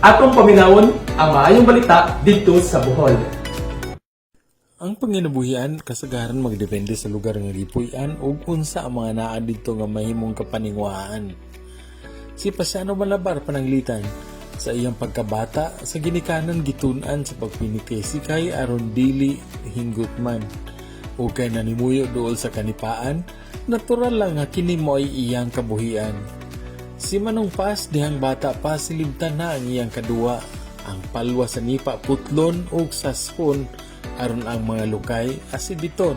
Atong paminawon ang maayong balita dito sa Bohol. Ang panginabuhian kasagaran magdepende sa lugar nga gipuy-an ug unsa ang mga naa didto nga mahimong kapaningwahan. Si Pasiano Malabar pananglitan sa iyang pagkabata sa ginikanan gitun-an sa pagpinikesikay aron dili hinggot man. O kay nanimuyo dool sa kanipaan, natural lang nga kini mo'y iyang kabuhian. Si Manong Pas dihang bata pa silibtan na ang iyang kadua, ang palwa sa nipa putlon ug saspon aron ang mga lukay asibiton.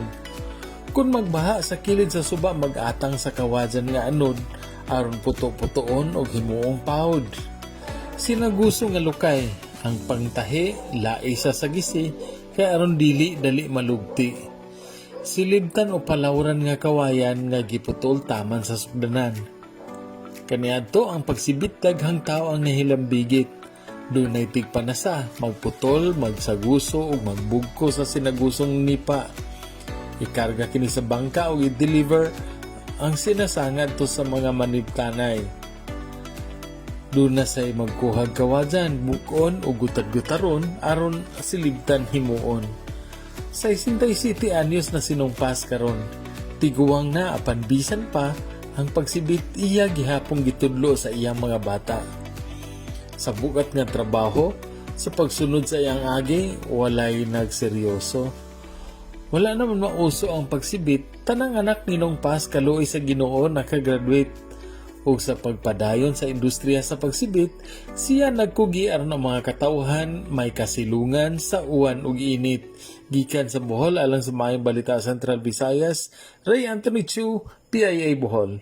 Kung magbaha sa kilid sa suba mag-atang sa kawajan nga anod aron puto-putoon og himuong pahod. Sinaguso nga lukay ang pangtahi laay sa sagisi kay aron dili dali malugti. Silibtan o palawran nga kawayan nga giputol taman sa sugdanan. Kaniadto ang pagsibit daghang tao ang nahilambigit. Dunay tigpanasa, magputol, magsaguso ug magbugko sa sinagusong nipa. Ikarga kini sa bangka o i-deliver ang sinasangad to sa mga manibtanay. Doon na say magkuhag kawajan, bukon o gutad-gutaron aron silibtan himuon. Sa 67 anyos na sinungpas karon, tiguwang na apan bisan pa ang pagsibit iya gihapong gitudlo sa iyang mga bata. Sa bugat nga trabaho, sa pagsunod sa iyang agi, walay nagseryoso. Wala naman mauso ang pagsibit, tanang anak ni Nong Pas kaluoy sa Ginoo nakagraduate. O sa pagpadayon sa industriya sa pagsibit, siya nagkugi aron ang mga katauhan may kasilungan sa uwan ug init. Gikan sa Bohol alang sa Maayong Balita Central Visayas, Ray Anthony Chu, PIA Bohol.